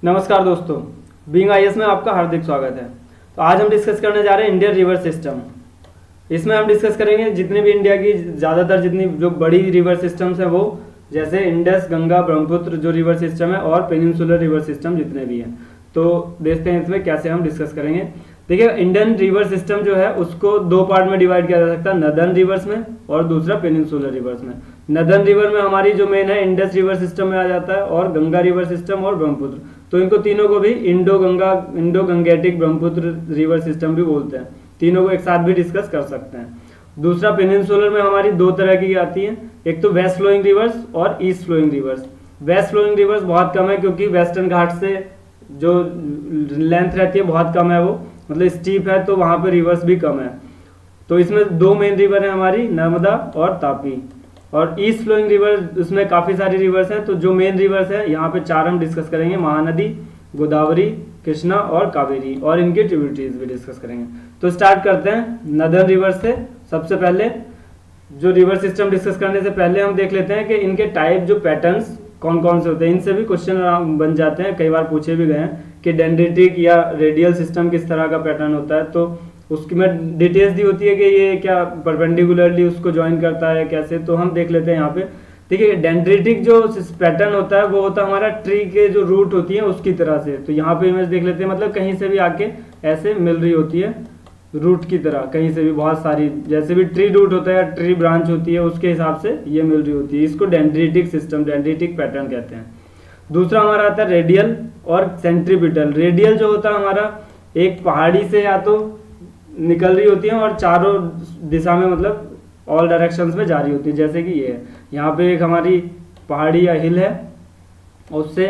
नमस्कार दोस्तों, being IAS में आपका हार्दिक स्वागत है। तो आज हम डिस्कस करने जा रहे हैं इंडियन रिवर सिस्टम। इसमें हम डिस्कस करेंगे जितने भी इंडिया की ज़्यादातर जितनी जो बड़ी रिवर सिस्टम्स हैं वो, जैसे इंडस, गंगा, ब्रह्मपुत्र जो रिवर सिस्टम है और पेनिनसुलर रिवर सिस्टम जितने भी हैं। तो देखते हैं इसमें कैसे हम डिस्कस करेंगे। देखिए, इंडियन रिवर सिस्टम जो है उसको दो पार्ट में डिवाइड किया जा सकता है, नदर्न रिवर्स में और दूसरा पेनिनसुलर रिवर्स में। नदर्न रिवर में हमारी जो मेन है इंडस रिवर सिस्टम में आ जाता है, और गंगा रिवर सिस्टम और ब्रह्मपुत्र। तो इनको तीनों को भी Indo Gangetic Brahmaputra river system भी बोलते हैं। तीनों को एक साथ भी डिस्कस कर सकते हैं। दूसरा पेनिनसुलर में हमारी दो तरह की आती है, एक तो वेस्ट फ्लोइंग रिवर्स और east flowing rivers. West flowing rivers बहुत कम है क्योंकि वेस्टर्न घाट से जो लेंथ रहती है बहुत कम है, वो मतलब स्टीप है, तो वहाँ पे रिवर्स भी कम है। तो इसमें दो मेन रिवर है हमारी, नर्मदा और तापी। और ईस्ट फ्लोइंग रिवर, उसमें काफ़ी सारी रिवर्स हैं। तो जो मेन रिवर्स है यहाँ पे चार हम डिस्कस करेंगे, महानदी, गोदावरी, कृष्णा और कावेरी, और इनके ट्रिब्यूटरीज भी डिस्कस करेंगे। तो स्टार्ट करते हैं नदर्न रिवर से। सबसे पहले जो रिवर सिस्टम डिस्कस करने से पहले हम देख लेते हैं कि इनके टाइप, जो पैटर्न्स कौन कौन से होते हैं। इनसे भी क्वेश्चन बन जाते हैं, कई बार पूछे भी गए हैं कि डेंड्रिटिक या रेडियल सिस्टम किस तरह का पैटर्न होता है। तो उसकी में डिटेल्स दी होती है कि ये क्या परपेंडिकुलरली उसको ज्वाइन करता है कैसे। तो हम देख लेते हैं यहाँ पे। देखिए, डेंड्रिटिक जो पैटर्न होता है वो होता है हमारा ट्री के जो रूट होती है उसकी तरह से। तो यहाँ पे इमेज देख लेते हैं, मतलब कहीं से भी आके ऐसे मिल रही होती है रूट की तरह, कहीं से भी बहुत सारी, जैसे भी ट्री रूट होता है, ट्री ब्रांच होती है, उसके हिसाब से ये मिल रही होती है। इसको डेंड्रिटिक सिस्टम, डेंड्रिटिक पैटर्न कहते हैं। दूसरा हमारा आता है रेडियल और सेंट्रीपिटल। रेडियल जो होता है हमारा एक पहाड़ी से या तो निकल रही होती है और चारों दिशा में, मतलब ऑल डायरेक्शंस में जा रही होती है। जैसे कि ये है, यहाँ पे एक हमारी पहाड़ी या हिल है, उससे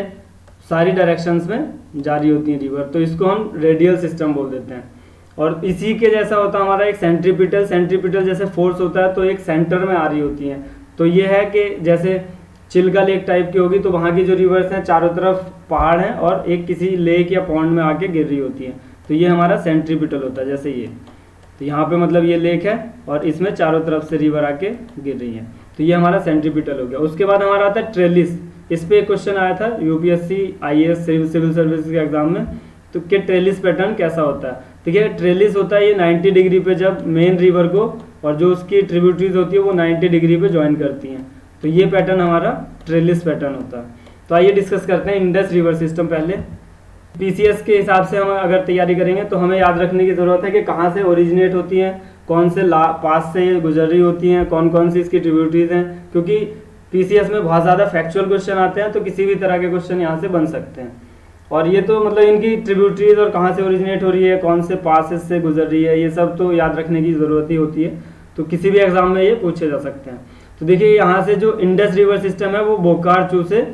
सारी डायरेक्शंस में जा रही होती है रिवर, तो इसको हम रेडियल सिस्टम बोल देते हैं। और इसी के जैसा होता है हमारा एक सेंट्रीपिटल। सेंट्रीपिटल जैसे फोर्स होता है तो एक सेंटर में आ रही होती है। तो ये है कि जैसे चिल्का लेक टाइप की होगी, तो वहाँ की जो रिवर्स हैं चारों तरफ पहाड़ हैं और एक किसी लेक या पॉन्ड में आके गिर रही होती है। तो ये हमारा सेंट्रीपिटल होता है। जैसे ये, तो यहाँ पे मतलब ये लेक है और इसमें चारों तरफ से रिवर आके गिर रही है, तो ये हमारा सेंट्रीपिटल हो गया। उसके बाद हमारा आता है ट्रेलिस। इस पे एक क्वेश्चन आया था यूपीएससी आईएएस सिविल सर्विस के एग्जाम में, तो कि ट्रेलिस पैटर्न कैसा होता है। देखिए, ट्रेलिस होता है ये 90 डिग्री पे, जब मेन रिवर को और जो उसकी ट्रिब्यूटरीज होती है वो 90 डिग्री पे ज्वाइन करती हैं, तो ये पैटर्न हमारा ट्रेलिस पैटर्न होता है। तो आइए डिस्कस करते हैं इंडस रिवर सिस्टम। पहले पीसीएस के हिसाब से हम अगर तैयारी करेंगे तो हमें याद रखने की ज़रूरत है कि कहाँ से ओरिजिनेट होती हैं, कौन से पास से ये गुजर रही होती हैं, कौन कौन सी इसकी ट्रिब्यूटरीज हैं। क्योंकि पीसीएस में बहुत ज़्यादा फैक्चुअल क्वेश्चन आते हैं, तो किसी भी तरह के क्वेश्चन यहाँ से बन सकते हैं। और ये तो मतलब इनकी ट्रिब्यूटरीज और कहाँ से ओरिजिनेट हो रही है, कौन से पासेस से गुजर रही है, ये सब तो याद रखने की ज़रूरत ही होती है। तो किसी भी एग्जाम में ये पूछे जा सकते हैं। तो देखिए, यहाँ से जो इंडस रिवर सिस्टम है वो बोकारो से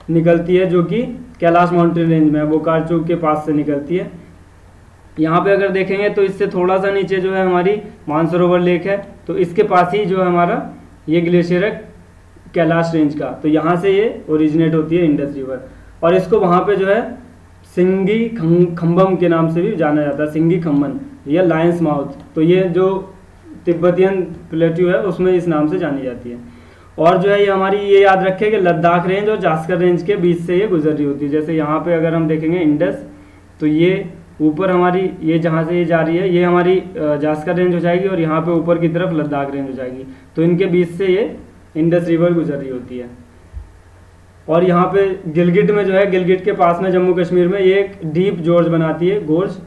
निकलती है, जो कि कैलाश माउंटेन रेंज में है, बोकारो के पास से निकलती है। यहाँ पे अगर देखेंगे तो इससे थोड़ा सा नीचे जो है हमारी मानसरोवर लेक है, तो इसके पास ही जो है हमारा ये ग्लेशियर है कैलाश रेंज का। तो यहाँ से ये ओरिजिनेट होती है इंडस रिवर, और इसको वहाँ पे जो है सिंगी खम्बम के नाम से भी जाना जाता है, सिंगी खम्बन या लायंस माउथ। तो ये जो तिब्बतियन प्लेट्यू है उसमें इस नाम से जानी जाती है। और जो है ये हमारी, ये याद रखें कि लद्दाख रेंज और जास्कर रेंज के बीच से ये गुजर रही होती है। जैसे यहाँ पे अगर हम देखेंगे इंडस, तो ये ऊपर हमारी, ये जहाँ से ये जा रही है ये हमारी जास्कर रेंज हो जाएगी, और यहाँ पे ऊपर की तरफ लद्दाख रेंज हो जाएगी। तो इनके बीच से ये इंडस रिवर गुजर रही होती है। और यहाँ पे गिलगिट में जो है, गिलगिट के पास में जम्मू कश्मीर में, ये एक डीप जॉर्ज बनाती है, गोर्ज,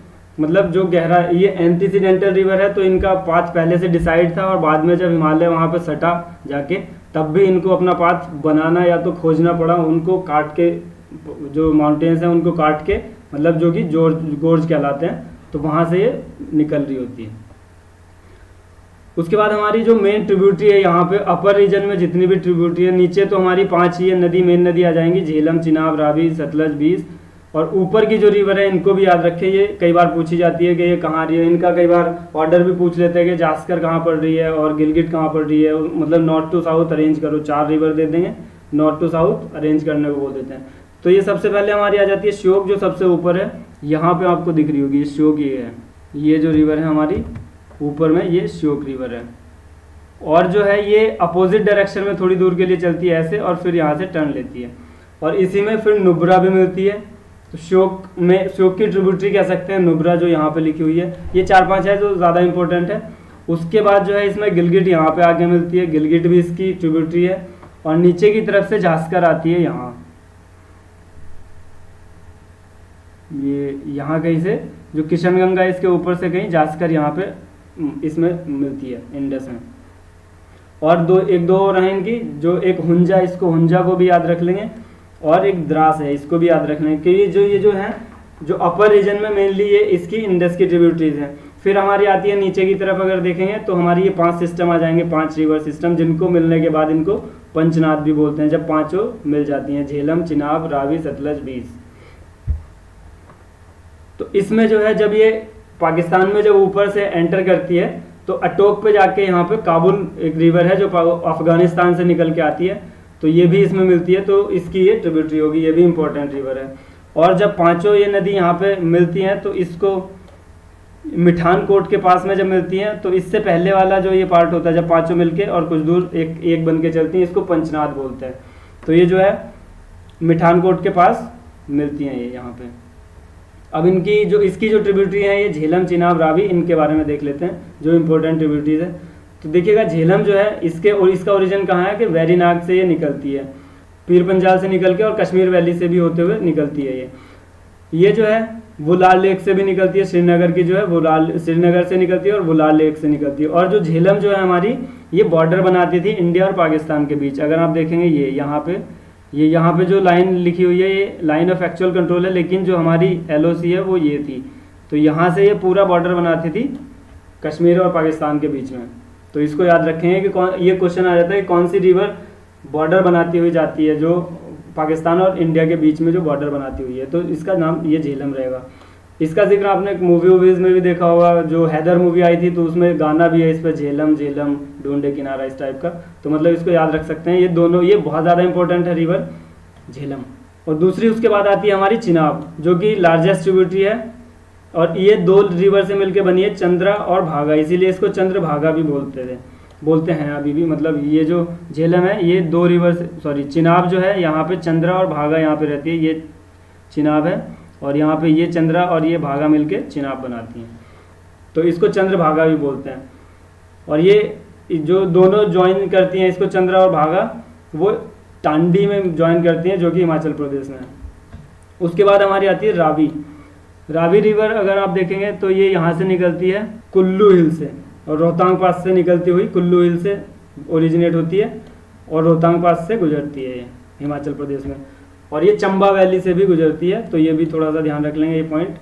मतलब जो गहरा, ये एंटीसीडेंटल रिवर है। तो इनका पाथ पहले से डिसाइड था, और बाद में जब हिमालय वहाँ पे सटा जाके, तब भी इनको अपना पाथ बनाना या तो खोजना पड़ा, उनको काट के, जो माउंटेन्स हैं उनको काट के, मतलब जो कि गोर्ज कहलाते हैं, तो वहाँ से ये निकल रही होती है। उसके बाद हमारी जो मेन ट्रिब्यूटरी है, यहाँ पे अपर रीजन में जितनी भी ट्रिब्यूटरी है, नीचे तो हमारी 5 ही नदी, मेन नदी आ जाएंगी, झेलम, चिनाब, रावी, सतलज, बीस। और ऊपर की जो रिवर है इनको भी याद रखें, ये कई बार पूछी जाती है कि ये कहाँ आ रही है। इनका कई बार ऑर्डर भी पूछ लेते हैं कि जास्कर कहाँ पड़ रही है और गिलगिट कहाँ पड़ रही है, मतलब नॉर्थ टू साउथ अरेंज करो, 4 रिवर दे देंगे, नॉर्थ टू साउथ अरेंज करने को बोल देते हैं। तो ये सबसे पहले हमारी आ जाती है श्योक, जो सबसे ऊपर है, यहाँ पे आपको दिख रही होगी श्योक, ये है, ये जो रिवर है हमारी ऊपर में, ये श्योक रिवर है। और जो है ये अपोजिट डायरेक्शन में थोड़ी दूर के लिए चलती है ऐसे, और फिर यहाँ से टर्न लेती है। और इसी में फिर नुब्रा भी मिलती है। तो श्योक की ट्रिब्यूटरी कह सकते हैं नुब्रा, जो यहाँ पे लिखी हुई है। ये 4-5 है जो ज़्यादा इंपॉर्टेंट है। उसके बाद जो है इसमें गिलगिट यहाँ पे आगे मिलती है, गिलगिट भी इसकी ट्रिब्यूटरी है। और नीचे की तरफ से झांसकर आती है यहाँ, ये यहाँ कहीं से जो किशनगंगा इसके ऊपर से कहीं झांसकर यहाँ पे इसमें मिलती है इंडस में। और एक दो और हैं इनकी, जो एक हुंजा, इसको हुंजा को भी याद रख लेंगे, और एक द्रास है, इसको भी याद रख लेंगे कि ये जो है जो अपर रीजन में मेनली ये इसकी इंडस की ट्रिब्यूटरीज हैं। फिर हमारी आती है नीचे की तरफ, अगर देखेंगे तो हमारी ये 5 सिस्टम आ जाएंगे, 5 रिवर सिस्टम, जिनको मिलने के बाद इनको पंचनाद भी बोलते हैं, जब पांचों मिल जाती हैं, झेलम, चिनाब, रावी, सतलज, बीस। तो इसमें जो है जब ये पाकिस्तान में जब ऊपर से एंटर करती है तो अटोक पे जाके यहाँ पे काबुल एक रिवर है जो अफगानिस्तान से निकल के आती है, तो ये भी इसमें मिलती है, तो इसकी ये ट्रिब्यूटरी होगी, ये भी इंपॉर्टेंट रिवर है। और जब पांचों ये नदी यहाँ पे मिलती हैं तो इसको मिठान कोट के पास में जब मिलती हैं, तो इससे पहले वाला जो ये पार्ट होता है जब पांचों मिलके और कुछ दूर एक बन के चलती हैं, इसको पंचनाद बोलते हैं। तो ये जो है मिठान कोट के पास मिलती हैं ये यहाँ पे। अब इसकी जो ट्रिब्यूटरी है ये झेलम, चिनाब, रावी, इनके बारे में देख लेते हैं जो इंपॉर्टेंट ट्रिब्यूटरीज है। तो देखिएगा झेलम जो है इसका ओरिजिन कहाँ है कि वेरीनाग से ये निकलती है, पीर पंजाल से निकल के और कश्मीर वैली से भी होते हुए निकलती है ये जो है वुलार लेक से भी निकलती है, श्रीनगर की जो है श्रीनगर से निकलती है और वुलार लेक से निकलती है। और जो झेलम जो है हमारी ये बॉर्डर बनाती थी इंडिया और पाकिस्तान के बीच। अगर आप देखेंगे ये यहाँ पे जो लाइन लिखी हुई है ये लाइन ऑफ एक्चुअल कंट्रोल है, लेकिन जो हमारी LOC है वो ये थी। तो यहाँ से ये पूरा बॉर्डर बनाती थी कश्मीर और पाकिस्तान के बीच में। तो इसको याद रखेंगे कि ये क्वेश्चन आ जाता है कि कौन सी रिवर बॉर्डर बनाती हुई जाती है, जो पाकिस्तान और इंडिया के बीच में जो बॉर्डर बनाती हुई है, तो इसका नाम ये झेलम रहेगा। इसका जिक्र आपने मूवीज में भी देखा होगा, जो हैदर मूवी आई थी तो उसमें गाना भी है इस पर, झेलम झेलम ढूंढे किनारा, इस टाइप का। तो मतलब इसको याद रख सकते हैं, ये बहुत ज़्यादा इंपॉर्टेंट है रिवर झेलम। और दूसरी उसके बाद आती है हमारी चिनाब, जो कि लार्जेस्ट ट्रिब्यूटरी है, और ये 2 रिवर से मिलकर बनी है, चंद्रा और भागा, इसीलिए इसको चंद्रभागा भी बोलते हैं अभी भी। मतलब ये जो झेलम है ये 2 रिवर से, चिनाब जो है यहाँ पे चंद्रा और भागा यहाँ पे रहती है, ये चिनाब है, और यहाँ पे ये चंद्रा और ये भागा मिलके चिनाब बनाती हैं, तो इसको चंद्रभागा भी बोलते हैं। और ये जो दोनों ज्वाइन करती हैं इसको, चंद्रा और भागा, वो टांडी में ज्वाइन करती हैं, जो कि हिमाचल प्रदेश में है। उसके बाद हमारी आती है रावी रिवर। अगर आप देखेंगे तो ये यहाँ से निकलती है कुल्लू हिल से, और रोहतांग पास से निकलती हुई कुल्लू हिल से ओरिजिनेट होती है, और रोहतांग पास से गुजरती है ये हिमाचल प्रदेश में, और ये चंबा वैली से भी गुजरती है, तो ये भी थोड़ा सा ध्यान रख लेंगे ये पॉइंट।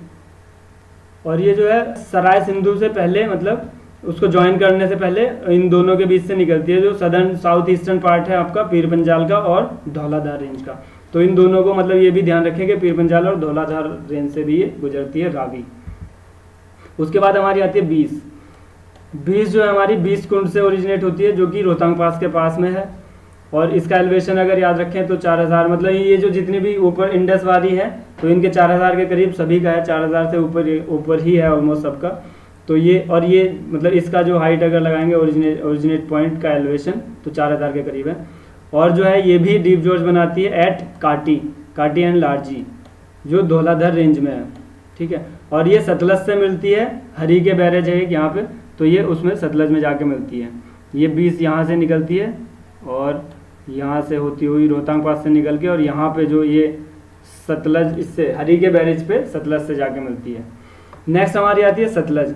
और ये जो है सराय सिंधु से पहले, मतलब उसको ज्वाइन करने से पहले इन दोनों के बीच से निकलती है, जो सदर्न साउथ ईस्टर्न पार्ट है आपका पीर पंजाल का और धौलाधार रेंज का। तो इन दोनों को मतलब ये भी ध्यान रखें कि पीर पंजाल और धौलाधार रेंज से भी ये गुजरती है रावी। उसके बाद हमारी आती है बीस जो है हमारी 20 कुंड से ओरिजिनेट होती है, जो कि रोहतांग पास के पास में है। और इसका एलिवेशन अगर याद रखें तो 4000, मतलब ये जो जितनी भी ऊपर इंडस वाली है तो इनके 4000 के करीब सभी का है, 4000 से ऊपर ही है ऑलमोस्ट सबका। तो ये मतलब इसका जो हाइट अगर लगाएंगे ओरिजिनेट पॉइंट का एलिवेशन तो 4000 के करीब है। और जो है ये भी डीप जॉर्ज बनाती है एट काटी एंड लार्जी, जो धौलाधर रेंज में है, ठीक है। और ये सतलज से मिलती है, हरी के बैरेज है एक यहाँ पे, तो ये उसमें सतलज में जाके मिलती है। ये 20 यहाँ से निकलती है और यहाँ से होती हुई रोहतांग पास से निकल के, और यहाँ पे जो ये सतलज इससे हरी के बैरेज पे सतलज से जाके मिलती है। नेक्स्ट हमारी आती है सतलज,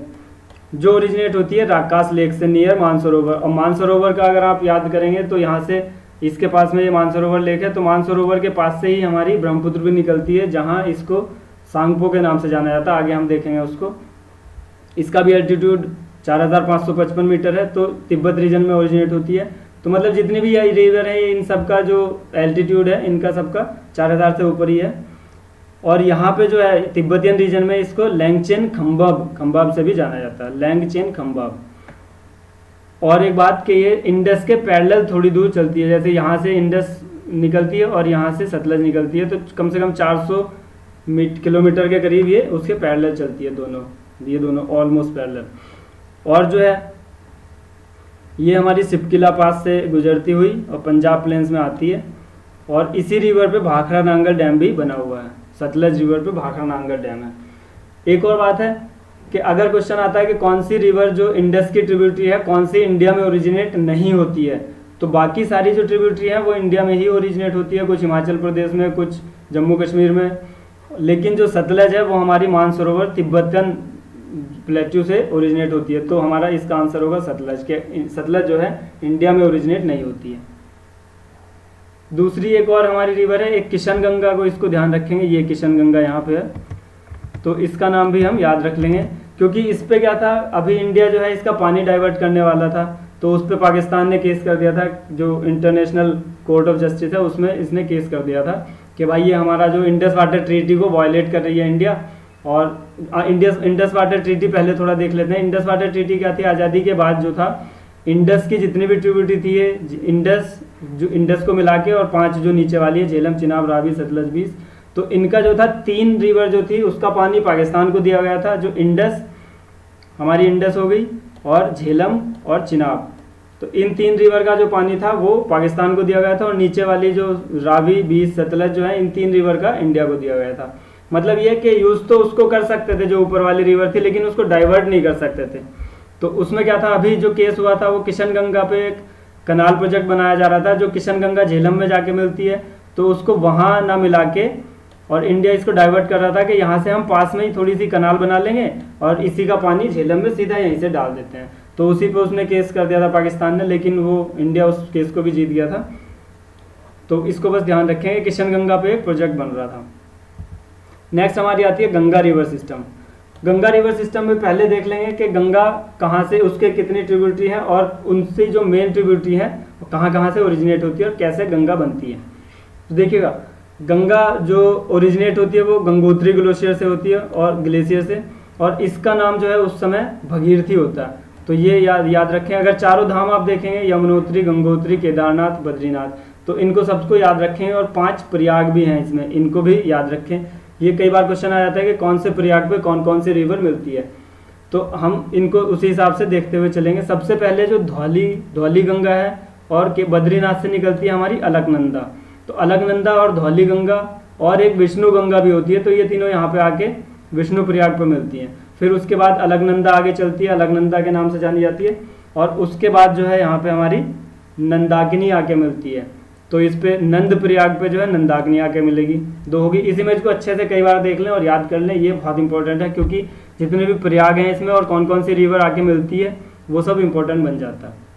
जो ओरिजिनेट होती है राकास लेक से नियर मानसरोवर। और मानसरोवर का अगर आप याद करेंगे तो यहाँ से इसके पास में ये मानसरोवर लेक है, तो मानसरोवर के पास से ही हमारी ब्रह्मपुत्र भी निकलती है, जहाँ इसको सांगपो के नाम से जाना जाता है, आगे हम देखेंगे उसको। इसका भी एल्टीट्यूड 4555 मीटर है, तो तिब्बत रीजन में ओरिजिनेट होती है। तो मतलब जितनी भी ये रिवर है इन सबका जो एल्टीट्यूड है इनका सबका 4000 से ऊपर ही है। और यहाँ पे जो है तिब्बतियन रीजन में इसको लैंगचेन खम्बाब से भी जाना जाता है, लैंगचेन खम्बाब। और एक बात कि ये इंडस के पैरेलल थोड़ी दूर चलती है, जैसे यहाँ से इंडस निकलती है और यहाँ से सतलज निकलती है, तो कम से कम 400 किलोमीटर के करीब ये उसके पैरेलल चलती है, ये दोनों ऑलमोस्ट पैरेलल। और जो है ये हमारी सिपकिला पास से गुजरती हुई और पंजाब प्लेन्स में आती है, और इसी रिवर पे भाखड़ा नांगल डैम भी बना हुआ है। सतलज रिवर पे भाखड़ा नांगल डैम है। एक और बात है कि अगर क्वेश्चन आता है कि कौन सी रिवर जो इंडस की ट्रिब्यूटरी है कौन सी इंडिया में ओरिजिनेट नहीं होती है, तो बाकी सारी जो ट्रिब्यूटरी है वो इंडिया में ही ओरिजिनेट होती है, कुछ हिमाचल प्रदेश में, कुछ जम्मू कश्मीर में, लेकिन जो सतलज है वो हमारी मानसरोवर तिब्बतन प्लेट्यू से ओरिजिनेट होती है। तो हमारा इसका आंसर होगा सतलज के, सतलज जो है इंडिया में ओरिजिनेट नहीं होती है। दूसरी एक और हमारी रिवर है, एक किशन गंगा को, इसको ध्यान रखेंगे, ये किशन गंगा यहाँ पे है, तो इसका नाम भी हम याद रख लेंगे, क्योंकि इस पे क्या था, अभी इंडिया जो है इसका पानी डाइवर्ट करने वाला था, तो उस पर पाकिस्तान ने केस कर दिया था, जो इंटरनेशनल कोर्ट ऑफ जस्टिस है उसमें इसने केस कर दिया था कि भाई ये हमारा जो इंडस वाटर ट्रीटी को वायलेट कर रही है इंडिया। और इंडस वाटर ट्रीटी पहले थोड़ा देख लेते हैं। इंडस वाटर ट्रीटी क्या थी, आज़ादी के बाद जो था इंडस की जितनी भी ट्रिब्यूटरी थी, इंडस को मिला के, और 5 जो नीचे वाली है, झेलम, चिनाब, रावी, सतलज, बीस, तो इनका जो था 3 रिवर जो थी उसका पानी पाकिस्तान को दिया गया था, जो इंडस, हमारी इंडस हो गई, और झेलम और चिनाब, तो इन 3 रिवर का जो पानी था वो पाकिस्तान को दिया गया था, और नीचे वाली जो रावी, बीस, सतलज जो है, इन 3 रिवर का इंडिया को दिया गया था। मतलब ये कि यूज तो उसको कर सकते थे जो ऊपर वाली रिवर थी, लेकिन उसको डाइवर्ट नहीं कर सकते थे। तो उसमें क्या था, अभी जो केस हुआ था वो किशन गंगा पे एक कनाल प्रोजेक्ट बनाया जा रहा था, जो किशन गंगा झेलम में जाके मिलती है, तो उसको वहाँ ना मिला के, और इंडिया इसको डाइवर्ट कर रहा था कि यहाँ से हम पास में ही थोड़ी सी कनाल बना लेंगे और इसी का पानी झेलम में सीधा यहीं से डाल देते हैं। तो उसी पे उसने केस कर दिया था पाकिस्तान ने, लेकिन वो इंडिया उस केस को भी जीत गया था। तो इसको बस ध्यान रखेंगे, किशन गंगा पे एक प्रोजेक्ट बन रहा था। नेक्स्ट हमारी आती है Ganga river system. Ganga river system में पहले देख लेंगे कि गंगा कहाँ से, उसके कितनी ट्रिब्यूटरी है, और उनसे जो मेन ट्रिब्यूटरी है कहाँ कहाँ से ओरिजिनेट होती है और कैसे गंगा बनती है। तो देखिएगा, गंगा जो ओरिजिनेट होती है वो गंगोत्री ग्लेशियर से होती है, और ग्लेशियर से, और इसका नाम जो है उस समय भगीरथी होता है। तो ये याद रखें। अगर चारों धाम आप देखेंगे, यमुनोत्री, गंगोत्री, केदारनाथ, बद्रीनाथ, तो इनको सबको याद रखें, और 5 प्रयाग भी हैं इसमें, इनको भी याद रखें। ये कई बार क्वेश्चन आ जाता है कि कौन से प्रयाग पे कौन कौन सी रिवर मिलती है, तो हम इनको उसी हिसाब से देखते हुए चलेंगे। सबसे पहले जो धौली गंगा है, और के बद्रीनाथ से निकलती है हमारी अलकनंदा, तो अलकनंदा और धौली गंगा, और एक विष्णु गंगा भी होती है, तो ये तीनों यहाँ पे आके विष्णु प्रयाग पे मिलती हैं। फिर उसके बाद अलकनंदा आगे चलती है, अलकनंदा के नाम से जानी जाती है, और उसके बाद जो है यहाँ पे हमारी नंदाकिनी आके मिलती है। तो इस पे नंद प्रयाग पे जो है नंदाकिनी आके मिलेगी। 2 होगी। इस इमेज को अच्छे से कई बार देख लें और याद कर लें, ये बहुत इंपॉर्टेंट है, क्योंकि जितने भी प्रयाग हैं इसमें और कौन कौन सी रिवर आके मिलती है वो सब इंपॉर्टेंट बन जाता है।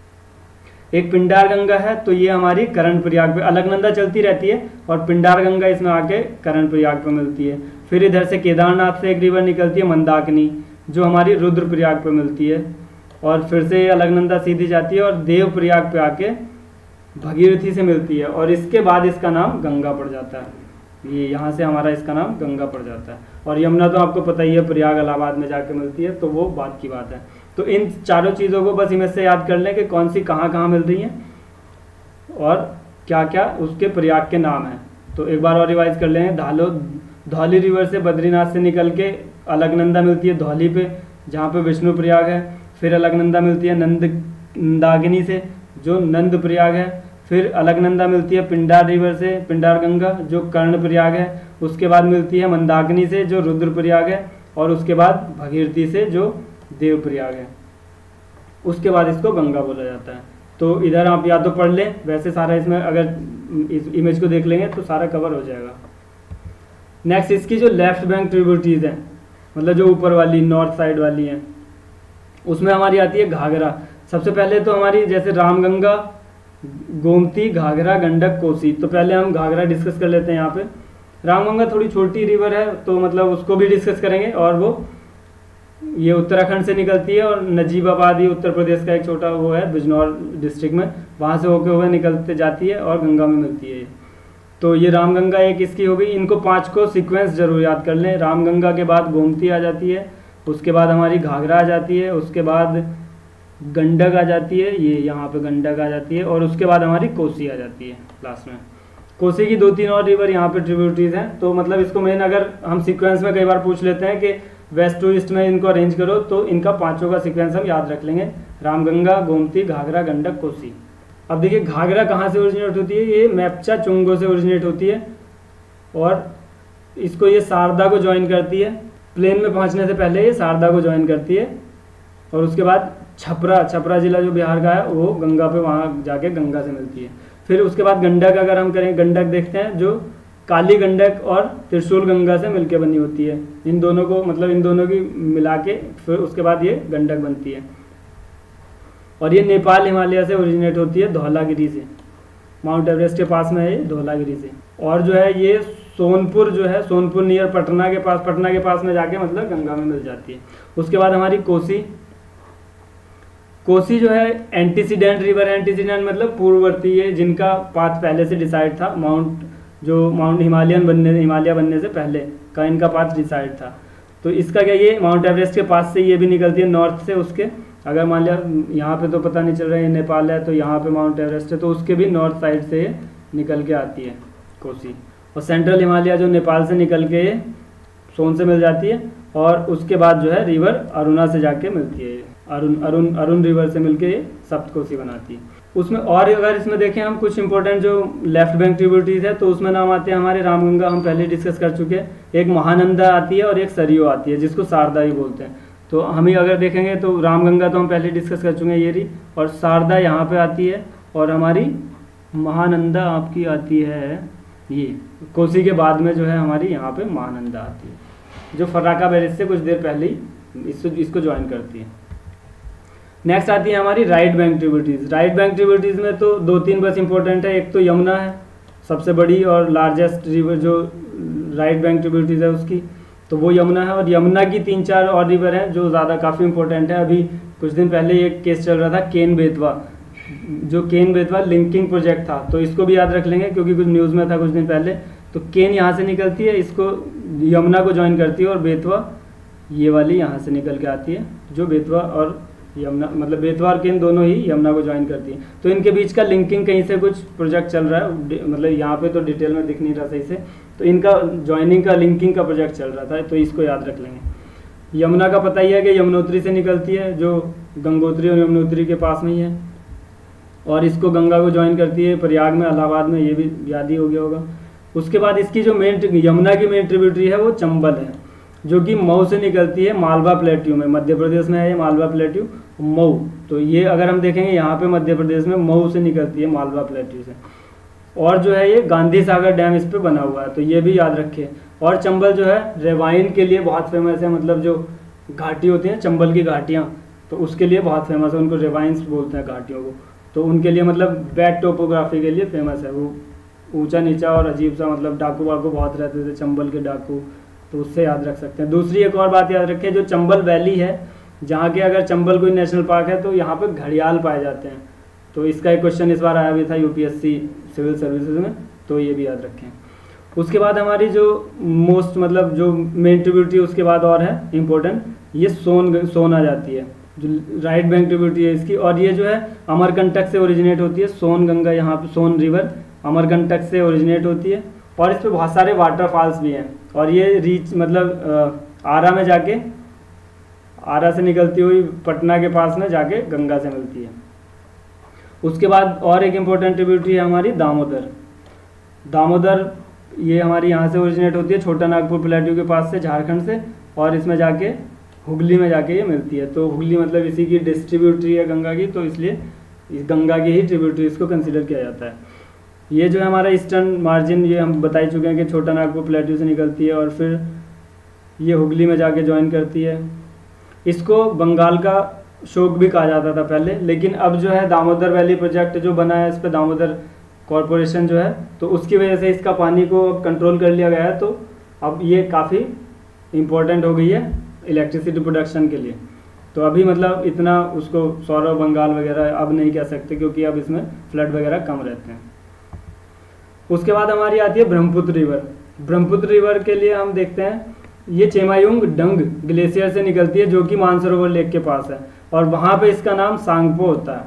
एक पिंडार गंगा है, तो ये हमारी करण प्रयाग पे, अलकनंदा चलती रहती है और पिंडार गंगा इसमें आके करण प्रयाग पे मिलती है। फिर इधर से केदारनाथ से एक रिवर निकलती है मंदाकिनी, जो हमारी रुद्र प्रयाग पे मिलती है, और फिर से अलकनंदा सीधी जाती है और देव प्रयाग पे आके भगीरथी से मिलती है, और इसके बाद इसका नाम गंगा पड़ जाता है। ये यहाँ से हमारा इसका नाम गंगा पड़ जाता है। और यमुना तो आपको पता ही है, प्रयाग इलाहाबाद में जाके मिलती है, तो वो बात की बात है। तो इन चारों चीज़ों को बस इमेज से याद कर लें कि कौन सी कहाँ कहाँ मिल रही हैं और क्या क्या उसके प्रयाग के नाम हैं। तो एक बार और रिवाइज कर लें। धौली रिवर से बद्रीनाथ से निकल के अलकनंदा मिलती है धौली पे, जहाँ पे विष्णु प्रयाग है। फिर अलकनंदा मिलती है नंदाकिनी से, जो नंद प्रयाग है। फिर अलकनंदा मिलती है पिंडार रिवर से, पिंडार गंगा, जो कर्ण प्रयाग है। उसके बाद मिलती है मंदाकिनी से, जो रुद्र प्रयाग है, और उसके बाद भगीरथी से, जो देव प्रयाग है। उसके बाद इसको गंगा बोला जाता है। तो इधर आप या तो पढ़ लें, वैसे सारा इसमें अगर इस इमेज को देख लेंगे तो सारा कवर हो जाएगा। नेक्स्ट, इसकी जो लेफ्ट बैंक ट्रिब्यूटरीज हैं, मतलब जो ऊपर वाली नॉर्थ साइड वाली हैं, उसमें हमारी आती है घाघरा। सबसे पहले तो हमारी जैसे रामगंगा, गोमती, घाघरा, गंडक, कोसी। तो पहले हम घाघरा डिस्कस कर लेते हैं। यहाँ पे रामगंगा थोड़ी छोटी रिवर है, तो मतलब उसको भी डिस्कस करेंगे। और वो ये उत्तराखंड से निकलती है, और नजीबाबाद, ये उत्तर प्रदेश का एक छोटा वो है बिजनौर डिस्ट्रिक्ट में, वहाँ से होके हुए निकलते जाती है और गंगा में मिलती है। तो ये रामगंगा एक इसकी हो गई। इनको 5 को सीक्वेंस जरूर याद कर लें। रामगंगा के बाद गोमती आ जाती है, उसके बाद हमारी घाघरा आ जाती है, उसके बाद गंडक आ जाती है, ये यहाँ पे गंडक आ जाती है, और उसके बाद हमारी कोसी आ जाती है लास्ट में। कोसी की 2-3 और रिवर यहाँ पे ट्रिब्यूटरीज हैं। तो मतलब इसको मेन अगर हम सीक्वेंस में कई बार पूछ लेते हैं कि वेस्ट टू ईस्ट में इनको अरेंज करो, तो इनका 5 का सीक्वेंस हम याद रख लेंगे। रामगंगा, गोमती, घाघरा, गंडक, कोसी। अब देखिए घाघरा कहाँ से ओरिजिनेट होती है, ये मैप्चा चुंगो से ओरिजिनेट होती है और इसको ये शारदा को ज्वाइन करती है। प्लेन में पहुंचने से पहले ये शारदा को ज्वाइन करती है और उसके बाद छपरा जिला जो बिहार का है वो गंगा पे वहाँ जाके गंगा से मिलती है। फिर उसके बाद गंडक अगर हम करें, गंडक देखते हैं जो काली गंडक और त्रिशूल गंगा से मिलके बनी होती है। इन दोनों को मतलब इन दोनों की मिला के फिर उसके बाद ये गंडक बनती है और ये नेपाल हिमालय से ओरिजिनेट होती है, धौलागिरी से, माउंट एवरेस्ट के पास में है ये, धौलागिरी से। और जो है ये सोनपुर जो है, सोनपुर नियर पटना के पास में जाके मतलब गंगा में मिल जाती है। उसके बाद हमारी कोसी जो है एंटीसीडेंट रिवर है। एंटीसीडेंट मतलब पूर्ववर्ती है, जिनका पाथ पहले से डिसाइड था, माउंट हिमालय बनने से पहले का इनका पाथ डिसाइड था। तो इसका क्या, ये माउंट एवरेस्ट के पास से ये भी निकलती है नॉर्थ से उसके। अगर मान लिया यहाँ पे तो पता नहीं चल रहा है नेपाल है, तो यहाँ पे माउंट एवरेस्ट है, तो उसके भी नॉर्थ साइड से ये निकल के आती है कोसी। और सेंट्रल हिमालय जो नेपाल से निकल के सोन से मिल जाती है और उसके बाद जो है रिवर अरुणा से जाके मिलती है, अरुण रिवर से मिलके ये सप्तकोसी बनाती है। उसमें और अगर इसमें देखें हम कुछ इंपॉर्टेंट जो लेफ्ट बैंक ट्रिब्यूटरीज है, तो उसमें नाम आते हैं हमारे रामगंगा, हम पहले डिस्कस कर चुके हैं, एक महानंदा आती है और एक सरयू आती है जिसको शारदा ही बोलते हैं। तो हम ही अगर देखेंगे तो रामगंगा तो हम पहले डिस्कस कर चुके हैं ये रही, और शारदा यहाँ पे आती है और हमारी महानंदा आपकी आती है ये कोसी के बाद में जो है हमारी यहाँ पे महानंदा आती है जो फर्राका बैरेज से कुछ देर पहले ही इसको ज्वाइन करती है। नेक्स्ट आती है हमारी right bank tributaries. Right bank tributaries में तो 2-3 बस इंपॉर्टेंट है। एक तो यमुना है सबसे बड़ी और लार्जेस्ट रिवर जो राइट बैंक ट्रिब्यूटरीज है उसकी, तो वो यमुना है। और यमुना की 3-4 और रिवर हैं जो ज़्यादा काफ़ी इंपॉर्टेंट है। अभी कुछ दिन पहले एक केस चल रहा था केन बेतवा लिंकिंग प्रोजेक्ट था, तो इसको भी याद रख लेंगे क्योंकि कुछ न्यूज़ में था कुछ दिन पहले। तो केन यहाँ से निकलती है, इसको यमुना को ज्वाइन करती है, और बेतवा ये वाली यहाँ से निकल के आती है जो बेतवा और यमुना, मतलब बेतवा और केन दोनों ही यमुना को ज्वाइन करती है। तो इनके बीच का लिंकिंग कहीं से कुछ प्रोजेक्ट चल रहा है, मतलब यहाँ पे तो डिटेल में दिख नहीं रहा सही से, तो इनका ज्वाइनिंग का लिंकिंग का प्रोजेक्ट चल रहा था, तो इसको याद रख लेंगे। यमुना का पता ही है कि यमुनोत्री से निकलती है जो गंगोत्री और यमुनोत्री के पास में ही है, और इसको गंगा को ज्वाइन करती है प्रयाग में, इलाहाबाद में, ये भी याद ही हो गया होगा। उसके बाद इसकी जो यमुना की मेन ट्रिब्यूटरी है वो चंबल है जो कि मऊ से निकलती है, मालवा प्लेट्यू में, मध्य प्रदेश में है ये मालवा प्लेट्यू मऊ। तो ये अगर हम देखेंगे यहाँ पे मध्य प्रदेश में मऊ से निकलती है मालवा प्लेट्यू से। और जो है ये गांधी सागर डैम इस पे बना हुआ है, तो ये भी याद रखिए। और चंबल जो है रेवाइन के लिए बहुत फेमस है, मतलब जो घाटी होती हैं चंबल की घाटियाँ, तो उसके लिए बहुत फेमस है, उनको रेवाइंस बोलते हैं घाटियों को। तो उनके लिए मतलब बैड टोपोग्राफी के लिए फेमस है, वो ऊंचा नीचा और अजीब सा, मतलब डाकू वाकू बहुत रहते थे चंबल के डाकू, तो उससे याद रख सकते हैं। दूसरी एक और बात याद रखें, जो चंबल वैली है जहाँ के अगर चंबल कोई नेशनल पार्क है तो यहाँ पे घड़ियाल पाए जाते हैं, तो इसका एक क्वेश्चन इस बार आया भी था यूपीएससी सिविल सर्विसेज में, तो ये भी याद रखें। उसके बाद हमारी जो मोस्ट मतलब जो मेन ट्रिब्यूटरी उसके बाद और है इम्पोर्टेंट, ये सोन आ जाती है जो राइट बैंक ट्रिब्यूटरी है इसकी, और ये जो है अमरकंटक से ओरिजिनेट होती है। सोन गंगा यहाँ पे सोन रिवर अमरकंटक से ओरिजिनेट होती है, और इस पर बहुत सारे वाटरफॉल्स भी हैं। और ये रीच मतलब आरा में जाके, आरा से निकलती हुई पटना के पास में जाके गंगा से मिलती है। उसके बाद और एक इम्पोर्टेंट ट्रिब्यूटरी है हमारी दामोदर, ये हमारी यहाँ से ओरिजिनेट होती है छोटा नागपुर प्लेट्यू के पास से, झारखंड से, और इसमें जाके हुगली में जाके ये मिलती है। तो हुगली मतलब इसी की डिस्ट्रीब्यूटरी है गंगा की, तो इसलिए इस गंगा की ही ट्रिब्यूटरी इसको कंसिडर किया जाता है। ये जो है हमारा ईस्टर्न मार्जिन, ये हम बता ही चुके हैं कि छोटा नागपुर प्लेट्यू से निकलती है और फिर ये हुगली में जाके ज्वाइन करती है। इसको बंगाल का शोक भी कहा जाता था पहले, लेकिन अब जो है दामोदर वैली प्रोजेक्ट जो बना है, इस पर दामोदर कॉरपोरेशन जो है, तो उसकी वजह से इसका पानी को कंट्रोल कर लिया गया है, तो अब ये काफ़ी इम्पोर्टेंट हो गई है इलेक्ट्रिसिटी प्रोडक्शन के लिए। तो अभी मतलब इतना उसको सौरव बंगाल वगैरह अब नहीं कह सकते क्योंकि अब इसमें फ्लड वगैरह कम रहते हैं। उसके बाद हमारी आती है ब्रह्मपुत्र रिवर। ब्रह्मपुत्र रिवर के लिए हम देखते हैं ये चेमायुंग डंग ग्लेशियर से निकलती है जो कि मानसरोवर लेक के पास है, और वहाँ पे इसका नाम सांगपो होता है।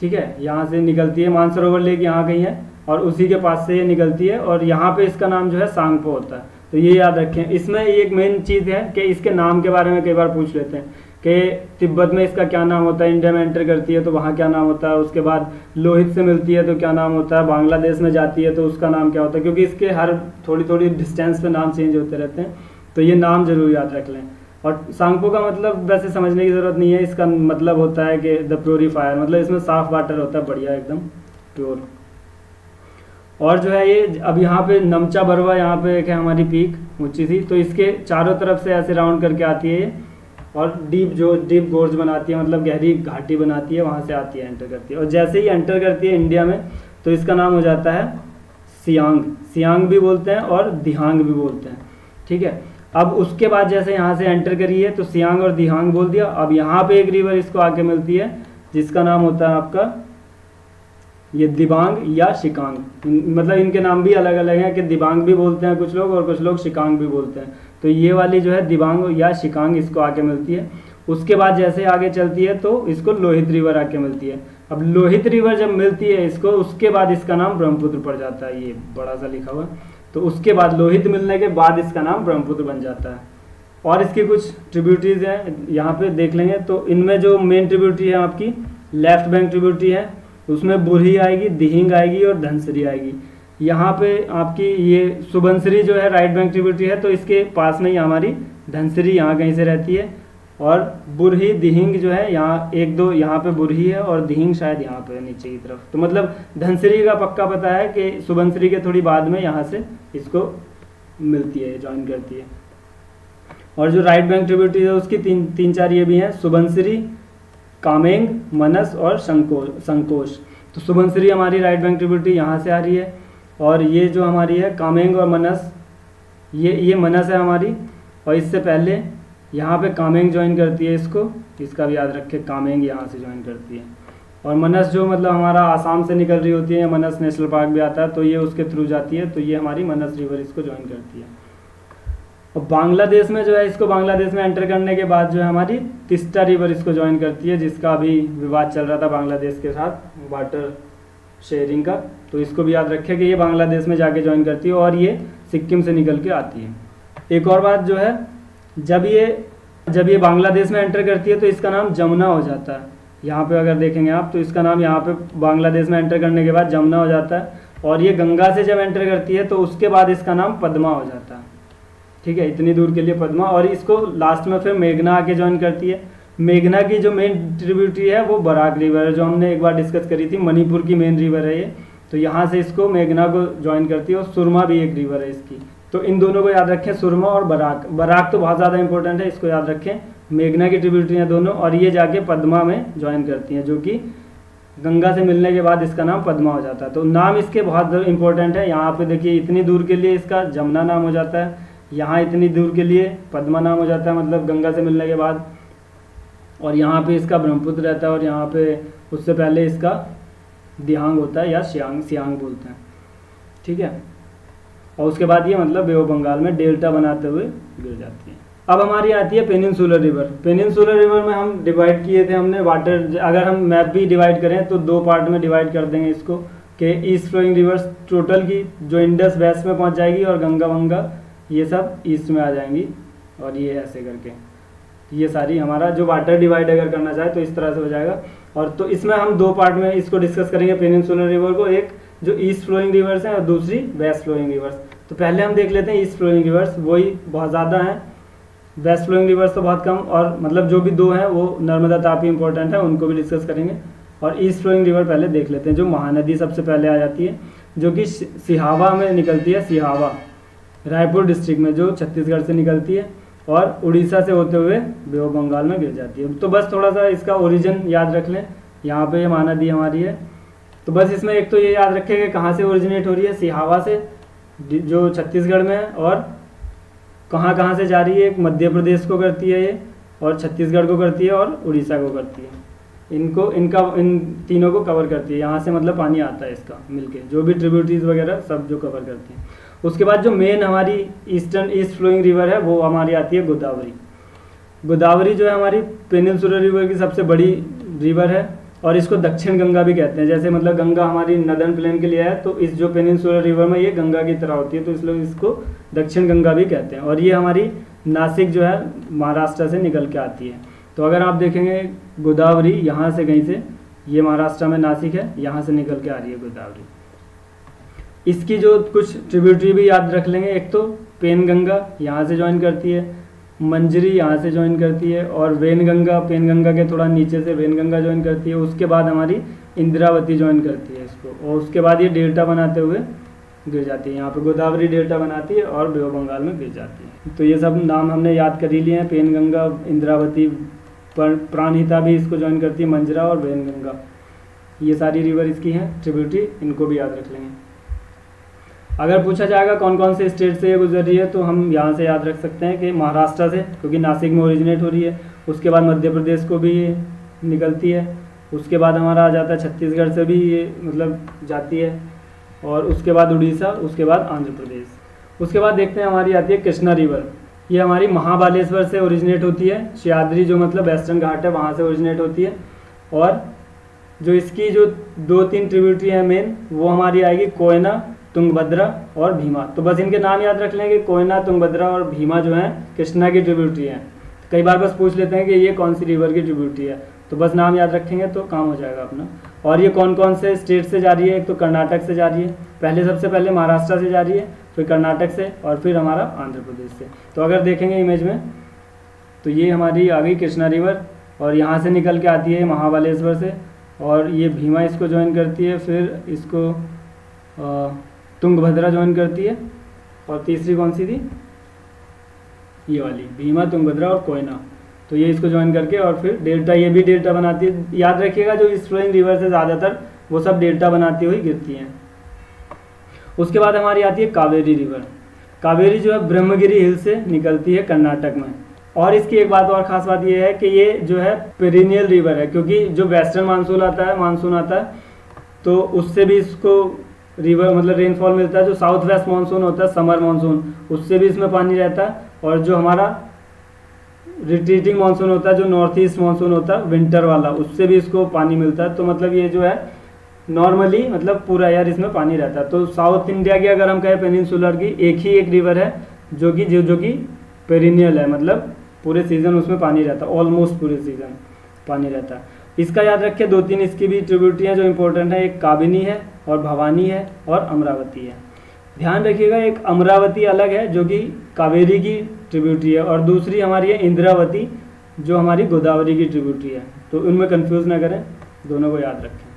ठीक है, यहाँ से निकलती है, मानसरोवर लेक यहाँ कहीं है और उसी के पास से ये निकलती है, और यहाँ पे इसका नाम जो है सांगपो होता है। तो ये याद रखें। इसमें एक मेन चीज़ है कि इसके नाम के बारे में कई बार पूछ लेते हैं कि तिब्बत में इसका क्या नाम होता है, इंडिया में एंटर करती है तो वहाँ क्या नाम होता है, उसके बाद लोहित से मिलती है तो क्या नाम होता है, बांग्लादेश में जाती है तो उसका नाम क्या होता है, क्योंकि इसके हर थोड़ी थोड़ी डिस्टेंस पे नाम चेंज होते रहते हैं, तो ये नाम जरूर याद रख लें। और सांगपो का मतलब वैसे समझने की ज़रूरत नहीं है, इसका मतलब होता है कि द प्योरीफायर, मतलब इसमें साफ वाटर होता है, बढ़िया एकदम प्योर। और जो है ये अब यहाँ पे नमचा बरवा, यहाँ पे एक है हमारी पीक ऊंची सी, तो इसके चारों तरफ से ऐसे राउंड करके आती है ये, और डीप गोर्ज बनाती है, मतलब गहरी घाटी बनाती है, वहाँ से आती है, एंटर करती है। और जैसे ही एंटर करती है इंडिया में तो इसका नाम हो जाता है सियांग, सियांग भी बोलते हैं और दिहांग भी बोलते हैं, ठीक है। अब उसके बाद जैसे यहाँ से एंटर करी है तो सियांग और दिहांग बोल दिया। अब यहाँ पे एक रिवर इसको आके मिलती है जिसका नाम होता है आपका ये दिबांग या शिकांग, मतलब इनके नाम भी अलग अलग हैं कि दिबांग भी बोलते हैं कुछ लोग और कुछ लोग शिकांग भी बोलते हैं। तो ये वाली जो है दिबांग या शिकांग इसको आके मिलती है। उसके बाद जैसे आगे चलती है तो इसको लोहित रिवर आके मिलती है। अब लोहित रिवर जब मिलती है इसको, उसके बाद इसका नाम ब्रह्मपुत्र पड़ जाता है, ये बड़ा सा लिखा हुआ। तो उसके बाद लोहित मिलने के बाद इसका नाम ब्रह्मपुत्र बन जाता है। और इसकी कुछ ट्रिब्यूटरीज हैं, यहाँ पे देख लेंगे। तो इनमें जो मेन ट्रिब्यूटरी है आपकी लेफ्ट बैंक ट्रिब्यूटरी है, उसमें बुरही आएगी, दिहिंग आएगी और धनसरी आएगी। यहाँ पे आपकी ये सुबनसरी जो है राइट बैंक ट्रिब्यूटरी है, तो इसके पास में ही हमारी धनसरी यहाँ कहीं से रहती है। और बुरही दिहिंग जो है यहाँ एक दो, यहाँ पे बुरही है और दिहिंग शायद यहाँ पे नीचे की तरफ। तो मतलब धनसरी का पक्का पता है कि सुबनसरी के थोड़ी बाद में यहाँ से इसको मिलती है, ज्वाइन करती है। और जो राइट बैंक ट्रिब्यूटरी है उसकी तीन चार ये भी हैं, सुबनसरी, कामेंग, मनस और संकोश। तो सुबनसरी हमारी राइट बैंक ट्रिब्यूटरी यहाँ से आ रही है, और ये जो हमारी है कामेंग और मनस, ये मनस है हमारी, और इससे पहले यहाँ पे कामेंग ज्वाइन करती है इसको, इसका भी याद रखें, कामेंग यहाँ से ज्वाइन करती है। और मनस जो मतलब हमारा आसाम से निकल रही होती है, मनस नेशनल पार्क भी आता है, तो ये उसके थ्रू जाती है, तो ये हमारी मनस रिवर इसको ज्वाइन करती है। और बांग्लादेश में जो है, इसको बांग्लादेश में एंटर करने के बाद जो है हमारी तिस्ता रिवर इसको ज्वाइन करती है, जिसका अभी विवाद चल रहा था बांग्लादेश के साथ वाटर शेयरिंग का। तो इसको भी याद रखें कि ये बांग्लादेश में जाके ज्वाइन करती है और ये सिक्किम से निकल के आती है। एक और बात जो है, जब ये बांग्लादेश में एंटर करती है तो इसका नाम जमुना हो जाता है। यहाँ पे अगर देखेंगे आप तो इसका नाम यहाँ पे बांग्लादेश में एंटर करने के बाद जमुना हो जाता है। और ये गंगा से जब एंटर करती है तो उसके बाद इसका नाम पद्मा हो जाता है, ठीक है, इतनी दूर के लिए पद्मा। और इसको लास्ट में फिर मेघना आके ज्वाइन करती है। मेघना की जो मेन ट्रिब्यूटरी है वो बराक रिवर है, जो हमने एक बार डिस्कस करी थी, मणिपुर की मेन रिवर है ये। तो यहाँ से इसको मेघना को ज्वाइन करती है। और सुरमा भी एक रिवर है इसकी। तो इन दोनों को याद रखें, सुरमा और बराक। बराक तो बहुत ज़्यादा इंपॉर्टेंट है, इसको याद रखें। मेघना की ट्रिब्यूटरी हैं दोनों, और ये जाके पद्मा में ज्वाइन करती हैं, जो कि गंगा से मिलने के बाद इसका नाम पद्मा हो जाता है। तो नाम इसके बहुत इंपॉर्टेंट है। यहाँ पे देखिए इतनी दूर के लिए इसका जमुना नाम हो जाता है, यहाँ इतनी दूर के लिए पद्मा नाम हो जाता है, मतलब गंगा से मिलने के बाद। और यहाँ पे इसका ब्रह्मपुत्र रहता है, और यहाँ पे उससे पहले इसका दिहांग होता है या सियांग बोलते हैं, ठीक है। और उसके बाद ये मतलब बे ऑफ बंगाल में डेल्टा बनाते हुए गिर जाती है। अब हमारी आती है पेनिनसुलर रिवर। पेनिनसुलर रिवर में हम डिवाइड किए थे हमने वाटर, अगर हम मैप भी डिवाइड करें तो दो पार्ट में डिवाइड कर देंगे इसको, कि ईस्ट फ्लोइंग रिवर्स टोटल की जो इंडस वेस्ट में पहुंच जाएगी, और गंगा वंगा ये सब ईस्ट में आ जाएंगी। और ये ऐसे करके ये सारी हमारा जो वाटर डिवाइड अगर करना चाहे तो इस तरह से हो जाएगा। और तो इसमें हम दो पार्ट में इसको डिस्कस करेंगे पेनिनसुलर रिवर को, एक जो ईस्ट फ्लोइंग रिवर्स हैं और दूसरी वेस्ट फ्लोइंग रिवर्स। तो पहले हम देख लेते हैं ईस्ट फ्लोइंग रिवर्स, वही बहुत ज़्यादा हैं, वेस्ट फ्लोइंग रिवर्स तो बहुत कम। और मतलब जो भी दो हैं वो नर्मदा तापी इंपॉर्टेंट है, उनको भी डिस्कस करेंगे। और ईस्ट फ्लोइंग रिवर पहले देख लेते हैं। जो महानदी सबसे पहले आ जाती है, जो कि सिहावा में निकलती है, सिहावा रायपुर डिस्ट्रिक्ट में, जो छत्तीसगढ़ से निकलती है और उड़ीसा से होते हुए बे ऑफ बंगाल में गिर जाती है। तो बस थोड़ा सा इसका ओरिजिन याद रख लें। यहाँ पे महानदी हमारी है, तो बस इसमें एक तो ये याद रखें कि कहाँ से ओरिजिनेट हो रही है, सिहावा से जो छत्तीसगढ़ में है, और कहाँ कहाँ से जा रही है, एक मध्य प्रदेश को करती है ये, और छत्तीसगढ़ को करती है, और उड़ीसा को करती है। इन तीनों को कवर करती है। यहाँ से मतलब पानी आता है इसका मिलके, जो भी ट्रिब्यूटरीज वगैरह सब जो कवर करती है। उसके बाद जो मेन हमारी ईस्ट फ्लोइंग रिवर है वो हमारी आती है गोदावरी। गोदावरी जो है हमारी पेनिनसुलर रिवर की सबसे बड़ी रिवर है, और इसको दक्षिण गंगा भी कहते हैं। जैसे मतलब गंगा हमारी नदर्न प्लेन के लिए है, तो इस जो पेनिनसुलर रिवर में ये गंगा की तरह होती है, तो इसलिए इसको दक्षिण गंगा भी कहते हैं। और ये हमारी नासिक जो है महाराष्ट्र से निकल के आती है। तो अगर आप देखेंगे गोदावरी यहाँ से कहीं से, ये महाराष्ट्र में नासिक है, यहाँ से निकल के आ रही है गोदावरी। इसकी जो कुछ ट्रिब्यूटरी भी याद रख लेंगे, एक तो पेनगंगा यहाँ से ज्वाइन करती है, मंजरी यहाँ से ज्वाइन करती है, और वेनगंगा पेनगंगा के थोड़ा नीचे से वेनगंगा ज्वाइन करती है। उसके बाद हमारी इंद्रावती ज्वाइन करती है इसको, और उसके बाद ये डेल्टा बनाते हुए गिर जाती है। यहाँ पे गोदावरी डेल्टा बनाती है और बे ऑफ बंगाल में गिर जाती है। तो ये सब नाम हमने याद कर ही लिए हैं, पेनगंगा, इंद्रावती, प्राणहिता भी इसको ज्वाइन करती है, मंजरा और वेनगंगा, ये सारी रिवर इसकी हैं ट्रिब्यूटरी, इनको भी याद रख लेंगे। अगर पूछा जाएगा कौन कौन से स्टेट से ये गुजर रही है, तो हम यहाँ से याद रख सकते हैं कि महाराष्ट्र से, क्योंकि नासिक में ओरिजिनेट हो रही है। उसके बाद मध्य प्रदेश को भी ये निकलती है। उसके बाद हमारा आ जाता है छत्तीसगढ़ से भी ये मतलब जाती है, और उसके बाद उड़ीसा, उसके बाद आंध्र प्रदेश। उसके बाद देखते हैं हमारी आती है कृष्णा रिवर। ये हमारी महाबालेश्वर से ओरिजिनेट होती है, सह्याद्री जो मतलब वेस्टर्न घाट है वहाँ से ओरिजिनेट होती है। और जो इसकी जो 2-3 ट्रिब्यूटरी है मेन, वो हमारी आएगी कोयना, तुंगभद्रा और भीमा। तो बस इनके नाम याद रख लेंगे, कोयना, तुंगभद्रा और भीमा जो है कृष्णा की ट्रिब्यूटरी हैं। कई बार बस पूछ लेते हैं कि ये कौन सी रिवर की ट्रिब्यूटरी है, तो बस नाम याद रखेंगे तो काम हो जाएगा अपना। और ये कौन कौन से स्टेट से जा रही है, एक तो कर्नाटक से जा रही है, सबसे पहले महाराष्ट्र से जा रही है, फिर कर्नाटक से, और फिर हमारा आंध्र प्रदेश से। तो अगर देखेंगे इमेज में, तो ये हमारी आ गई कृष्णा रिवर, और यहाँ से निकल के आती है महाबालेश्वर से, और ये भीमा इसको ज्वाइन करती है, फिर इसको तुंगभद्रा ज्वाइन करती है, और तीसरी कौन सी थी, ये वाली भीमा, तुंगभद्रा और कोयना। तो ये इसको ज्वाइन करके और फिर डेल्टा, ये भी डेल्टा बनाती है। याद रखिएगा जो इस फ्लोइंग रिवर से ज़्यादातर वो सब डेल्टा बनाती हुई गिरती हैं। उसके बाद हमारी आती है कावेरी रिवर। कावेरी जो है ब्रह्मगिरी हिल से निकलती है कर्नाटक में। और इसकी एक बात और ख़ास बात ये है कि ये जो है पेरिनियल रिवर है, क्योंकि जो वेस्टर्न मानसून आता है तो उससे भी इसको रिवर मतलब रेनफॉल मिलता है। जो साउथ वेस्ट मानसून होता है, समर मानसून, उससे भी इसमें पानी रहता है। और जो हमारा रिट्रीटिंग मानसून होता है, जो नॉर्थ ईस्ट मानसून होता है विंटर वाला, उससे भी इसको पानी मिलता है। तो मतलब ये जो है नॉर्मली मतलब पूरा ईयर इसमें पानी रहता है। तो साउथ इंडिया की अगर हम कहें पेनिनसुलर की, एक ही एक रिवर है जो कि पेरिनियल है, मतलब पूरे सीजन उसमें पानी रहता है, ऑलमोस्ट पूरे सीजन पानी रहता है। इसका याद रखिए 2-3 इसकी भी ट्रिब्यूटरी हैं जो इंपॉर्टेंट है, एक काबिनी है और भवानी है और अमरावती है। ध्यान रखिएगा, एक अमरावती अलग है जो कि कावेरी की ट्रिब्यूटरी है, और दूसरी हमारी है इंद्रावती जो हमारी गोदावरी की ट्रिब्यूटरी है। तो उनमें कंफ्यूज ना करें, दोनों को याद रखें।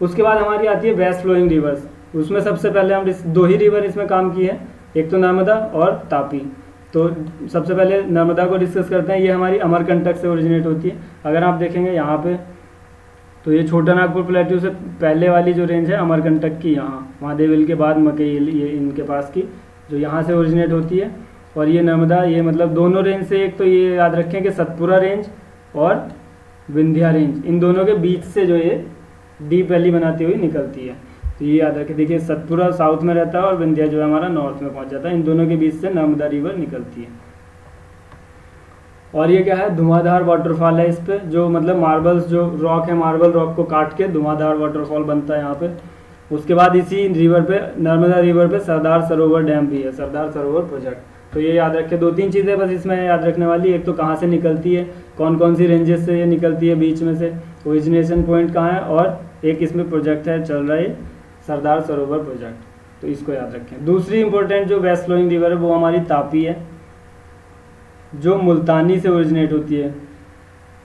उसके बाद हमारी आती है वेस्ट फ्लोइंग रिवर्स। उसमें सबसे पहले हम 2 ही रिवर इसमें काम की है, एक तो नर्मदा और तापी। तो सबसे पहले नर्मदा को डिस्कस करते हैं। ये हमारी अमरकंटक से ओरिजिनेट होती है। अगर आप देखेंगे यहाँ पे, तो ये छोटा नागपुर प्लेट्यू से पहले वाली जो रेंज है अमरकंटक की, यहाँ महादेव हिल के बाद मकई हिल, ये इनके पास की जो यहाँ से ओरिजिनेट होती है। और ये नर्मदा, ये मतलब दोनों रेंज से, एक तो ये याद रखें कि सतपुरा रेंज और विंध्या रेंज, इन दोनों के बीच से जो ये डीप वैली बनाती हुई निकलती है। तो ये याद रखें। देखिए सतपुरा साउथ में रहता है और विंध्या जो है हमारा नॉर्थ में पहुँच जाता है। इन दोनों के बीच से नर्मदा रिवर निकलती है। और ये क्या है, धुआंधार वाटरफॉल है। इस पे जो मतलब मार्बल्स जो रॉक है, मार्बल रॉक को काट के धुआंधार वाटरफॉल बनता है यहाँ पे। उसके बाद इसी रिवर पे, नर्मदा रिवर पे सरदार सरोवर डैम भी है, सरदार सरोवर प्रोजेक्ट। तो ये याद रखें। 2-3 चीज़ें बस इसमें याद रखने वाली, एक तो कहाँ से निकलती है, कौन कौन सी रेंजेस से ये निकलती है, बीच में से ओरिजिनेशन पॉइंट कहाँ है, और एक इसमें प्रोजेक्ट है चल रहा है सरदार सरोवर प्रोजेक्ट। तो इसको याद रखें। दूसरी इंपॉर्टेंट जो वेस्ट फ्लोइंग रिवर है वो हमारी तापी है, जो मुल्तानी से ओरिजिनेट होती है।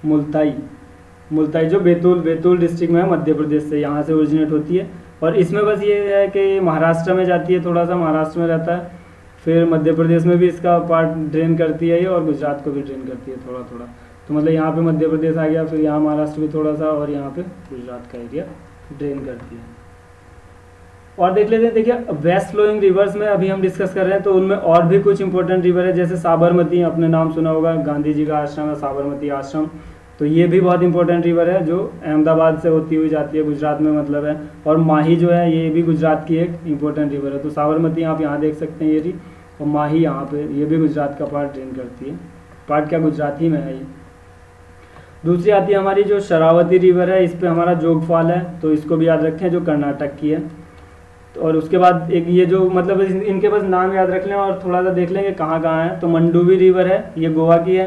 मुल्ताई जो बैतूल डिस्ट्रिक्ट में है मध्य प्रदेश से, यहाँ से ओरिजिनेट होती है। और इसमें बस ये है कि महाराष्ट्र में जाती है, थोड़ा सा महाराष्ट्र में रहता है, फिर मध्य प्रदेश में भी इसका पार्ट ड्रेन करती है ये, और गुजरात को भी ड्रेन करती है थोड़ा थोड़ा। तो मतलब यहाँ पे मध्य प्रदेश आ गया, फिर यहाँ महाराष्ट्र भी थोड़ा सा, और यहाँ पे गुजरात का एरिया ड्रेन करती है। और देख लेते हैं, देखिए वेस्ट फ्लोइंग रिवर्स में अभी हम डिस्कस कर रहे हैं, तो उनमें और भी कुछ इंपॉर्टेंट रिवर है, जैसे साबरमती, आपने नाम सुना होगा, गांधी जी का आश्रम है साबरमती आश्रम। तो ये भी बहुत इंपॉर्टेंट रिवर है जो अहमदाबाद से होती हुई जाती है, गुजरात में मतलब है। और माही जो है ये भी गुजरात की एक इंपॉर्टेंट रिवर है। तो साबरमती आप यहाँ देख सकते हैं ये रही, और माही यहाँ पे, ये भी गुजरात का पार्ट ड्रेन करती है। पार्ट क्या, गुजरात ही में है ये। दूसरी आती है हमारी जो शरावती रिवर है, इस पर हमारा जोगफॉल है, तो इसको भी याद रखें, जो कर्नाटक की है। और उसके बाद एक ये जो मतलब इनके बस नाम याद रख लें और थोड़ा सा देख लेंगे कहाँ कहाँ है। तो मंडूवी रिवर है, ये गोवा की है।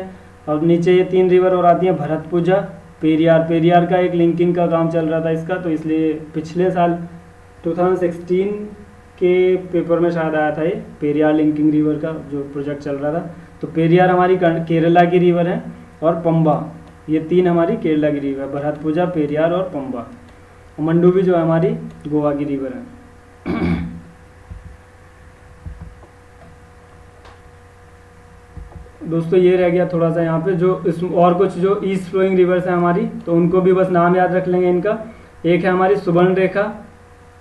और नीचे ये 3 रिवर और आती हैं, भरतपुजा, पेरियार। पेरियार का एक लिंकिंग का काम चल रहा था इसका, तो इसलिए पिछले साल 2016 के पेपर में शायद आया था ये पेरियार लिंकिंग रिवर का जो प्रोजेक्ट चल रहा था। तो पेरियार हमारी केरला की रिवर है, और पंबा, ये 3 हमारी केरला की रिवर, भरतपुजा, पेरियार और पंबा। मंडुवी जो है हमारी गोवा की रिवर है। दोस्तों ये रह गया थोड़ा सा यहाँ पे जो और कुछ जो ईस्ट फ्लोइंग रिवर्स है हमारी, तो उनको भी बस नाम याद रख लेंगे इनका। एक है हमारी सुबर्ण रेखा,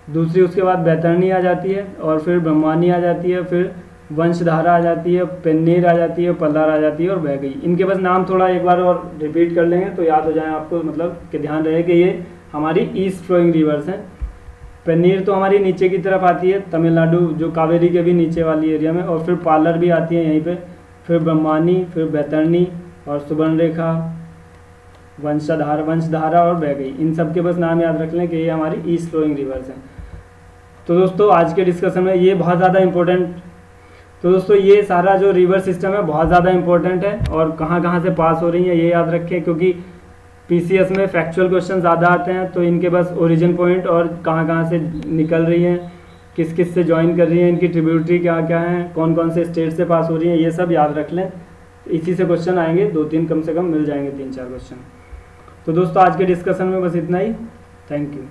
दूसरी उसके बाद बैतरणी आ जाती है, और फिर ब्रह्मानी आ जाती है, फिर वंशधारा आ जाती है, पेन्नीर आ जाती है, पल्लार आ जाती है, और वैगई। इनके बस नाम थोड़ा एक बार और रिपीट कर लेंगे तो याद हो जाए आपको, मतलब कि ध्यान रहे कि ये हमारी ईस्ट फ्लोइंग रिवर्स हैं। पेन्नीर तो हमारी नीचे की तरफ आती है, तमिलनाडु जो कावेरी के भी नीचे वाली एरिया में, और फिर पालर भी आती है यहीं पे, फिर ब्रह्मानी, फिर बैतरणी और सुबर्ण रेखा, वंशधारा और वैगई। इन सब के बस नाम याद रख लें कि ये हमारी ईस्ट फ्लोइंग रिवर्स हैं। तो दोस्तों आज के डिस्कशन में ये बहुत ज़्यादा इम्पोर्टेंट, तो दोस्तों ये सारा जो रिवर सिस्टम है बहुत ज़्यादा इम्पोर्टेंट है, और कहाँ कहाँ से पास हो रही हैं ये याद रखें, क्योंकि पीसीएस में फैक्चुअल क्वेश्चन ज़्यादा आते हैं। तो इनके बस ओरिजिन पॉइंट और कहाँ से निकल रही हैं, किस किस से ज्वाइन कर रही हैं, इनकी ट्रिब्यूटरी क्या क्या हैं, कौन कौन से स्टेट से पास हो रही हैं, ये सब याद रख लें। इसी से क्वेश्चन आएंगे, 2-3 कम से कम मिल जाएंगे, 3-4 क्वेश्चन। तो दोस्तों आज के डिस्कशन में बस इतना ही। Thank you.